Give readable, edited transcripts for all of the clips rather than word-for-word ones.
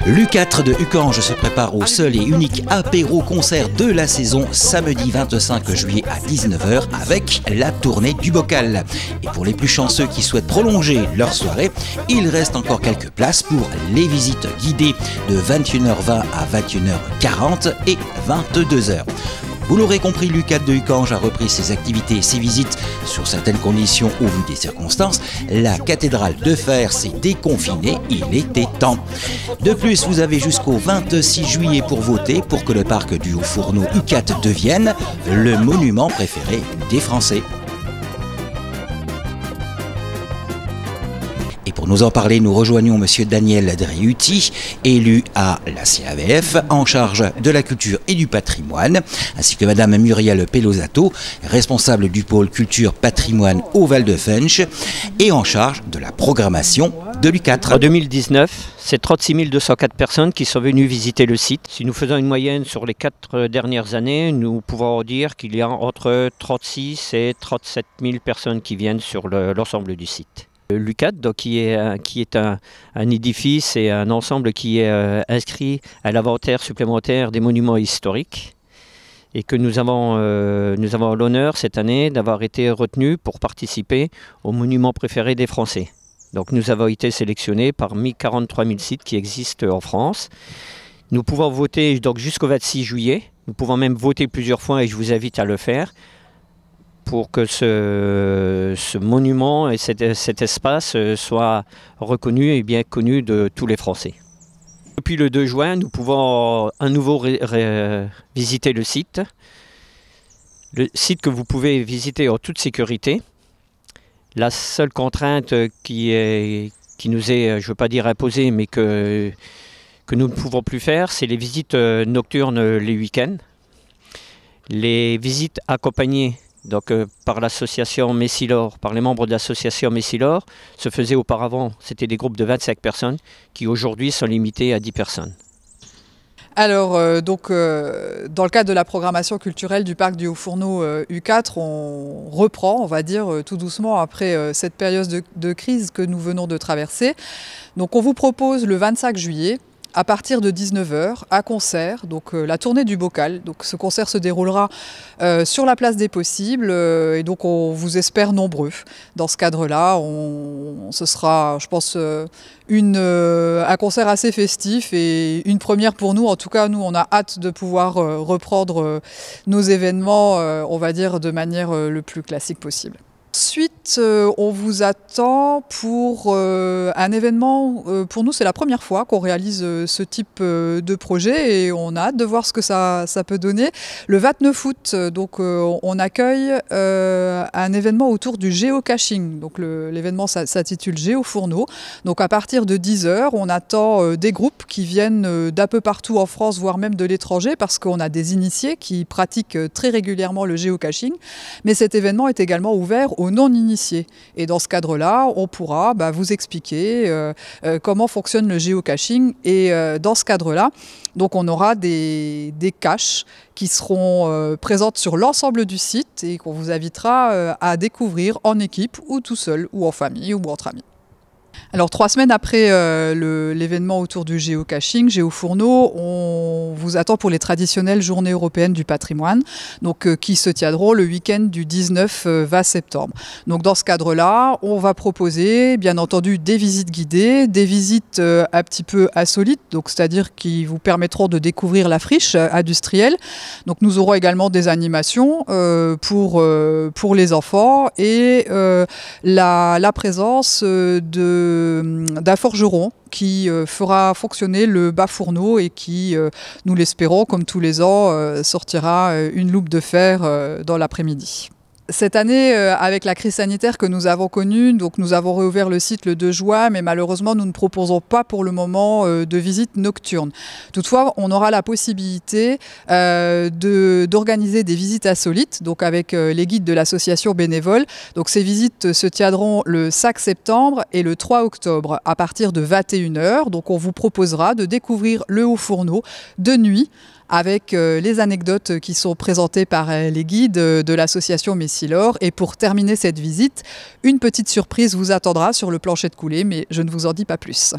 L'U4 de Ucange se prépare au seul et unique apéro-concert de la saison samedi 25 juillet à 19 h avec la tournée du bocal. Et pour les plus chanceux qui souhaitent prolonger leur soirée, il reste encore quelques places pour les visites guidées de 21h20 à 21h40 et 22h. Vous l'aurez compris, l'U4 de Ucange a repris ses activités et ses visites sur certaines conditions au vu des circonstances. La cathédrale de fer s'est déconfinée, il était temps. De plus, vous avez jusqu'au 26 juillet pour voter pour que le parc du Haut-Fourneau U4 devienne le monument préféré des Français. Et pour nous en parler, nous rejoignons Monsieur Daniel Driuti, élu à la CAVF, en charge de la culture et du patrimoine, ainsi que Madame Muriel Pelosato, responsable du pôle culture patrimoine au Val de Fensch, et en charge de la programmation de l'U4. En 2019, c'est 36 204 personnes qui sont venues visiter le site. Si nous faisons une moyenne sur les 4 dernières années, nous pouvons dire qu'il y a entre 36 et 37 000 personnes qui viennent sur l'ensemble du site. L'U4, donc, qui est un édifice et un ensemble qui est inscrit à l'inventaire supplémentaire des monuments historiques et que nous avons l'honneur cette année d'avoir été retenus pour participer au monument préféré des Français. Donc nous avons été sélectionnés parmi 43 000 sites qui existent en France. Nous pouvons voter donc jusqu'au 26 juillet, nous pouvons même voter plusieurs fois et je vous invite à le faire, pour que ce monument et cet espace soient reconnus et bien connus de tous les Français. Depuis le 2 juin, nous pouvons à nouveau visiter le site. Le site que vous pouvez visiter en toute sécurité. La seule contrainte qui nous est, je ne veux pas dire imposée, mais que nous ne pouvons plus faire, c'est les visites nocturnes les week-ends. Les visites accompagnées donc, par l'association Messilor, par les membres de l'association Messilor, se faisaient auparavant, c'était des groupes de 25 personnes qui aujourd'hui sont limités à 10 personnes. Alors, dans le cadre de la programmation culturelle du parc du Haut-Fourneau U4, on reprend, on va dire, tout doucement après cette période de crise que nous venons de traverser. Donc on vous propose le 25 juillet, à partir de 19 h, à concert, donc la tournée du bocal. Donc ce concert se déroulera sur la place des Possibles et donc on vous espère nombreux. Dans ce cadre-là, ce sera, je pense, un concert assez festif et une première pour nous. En tout cas, nous, on a hâte de pouvoir reprendre nos événements, on va dire, de manière le plus classique possible. Ensuite, on vous attend pour un événement, pour nous c'est la première fois qu'on réalise ce type de projet et on a hâte de voir ce que ça peut donner. Le 29 août, donc, on accueille un événement autour du géocaching. Donc l'événement s'intitule Géofourneau. Donc à partir de 10 h, on attend des groupes qui viennent d'un peu partout en France, voire même de l'étranger, parce qu'on a des initiés qui pratiquent très régulièrement le géocaching. Mais cet événement est également ouvert aux non-initiés. Et dans ce cadre-là, on pourra vous expliquer comment fonctionne le géocaching. Et dans ce cadre-là, donc on aura des caches qui seront présentes sur l'ensemble du site et qu'on vous invitera à découvrir en équipe ou tout seul ou en famille ou entre amis. Alors 3 semaines après l'événement autour du géocaching, Géofourneau, on vous attend pour les traditionnelles journées européennes du patrimoine, donc, qui se tiendront le week-end du 19-20 septembre. Donc dans ce cadre-là, on va proposer bien entendu des visites guidées, des visites un petit peu insolites, donc c'est-à-dire qui vous permettront de découvrir la friche industrielle. Donc nous aurons également des animations pour les enfants et la présence d'un forgeron qui fera fonctionner le bas fourneau et qui, nous l'espérons, comme tous les ans, sortira une loupe de fer dans l'après-midi. Cette année, avec la crise sanitaire que nous avons connue, donc nous avons réouvert le site le 2 juin, mais malheureusement, nous ne proposons pas pour le moment de visites nocturnes. Toutefois, on aura la possibilité d'organiser des visites insolites, donc avec les guides de l'association bénévole. Donc ces visites se tiendront le 5 septembre et le 3 octobre à partir de 21 h. Donc on vous proposera de découvrir le Haut-Fourneau de nuit, avec les anecdotes qui sont présentées par les guides de l'association Messilor. Et pour terminer cette visite, une petite surprise vous attendra sur le plancher de coulée, mais je ne vous en dis pas plus.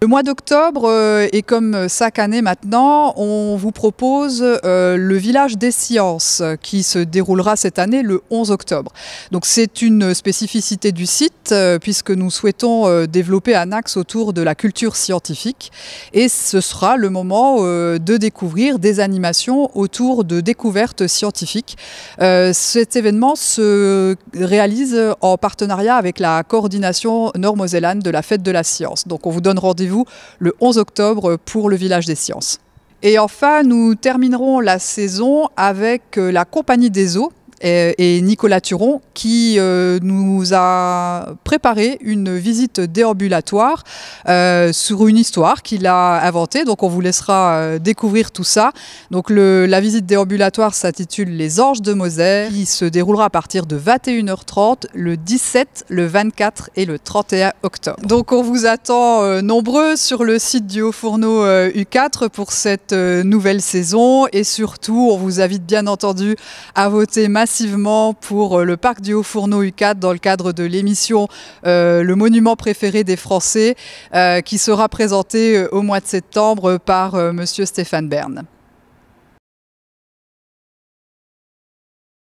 Le mois d'octobre, et comme chaque année maintenant, on vous propose le village des sciences qui se déroulera cette année le 11 octobre. Donc c'est une spécificité du site puisque nous souhaitons développer un axe autour de la culture scientifique et ce sera le moment de découvrir des animations autour de découvertes scientifiques. Cet événement se réalise en partenariat avec la coordination nord-mosellane de la fête de la science. Donc on vous donne rendez-vous le 11 octobre pour le village des sciences. Et enfin, nous terminerons la saison avec la Compagnie des eaux et Nicolas Turon qui nous a préparé une visite déambulatoire sur une histoire qu'il a inventée. Donc on vous laissera découvrir tout ça. Donc la visite déambulatoire s'intitule Les Anges de Moselle qui se déroulera à partir de 21h30 le 17, le 24 et le 31 octobre. Donc on vous attend nombreux sur le site du Haut-Fourneau U4 pour cette nouvelle saison et surtout on vous invite bien entendu à voter massivement pour le parc du Haut-Fourneau U4 dans le cadre de l'émission Le monument préféré des Français qui sera présenté au mois de septembre par monsieur Stéphane Bern.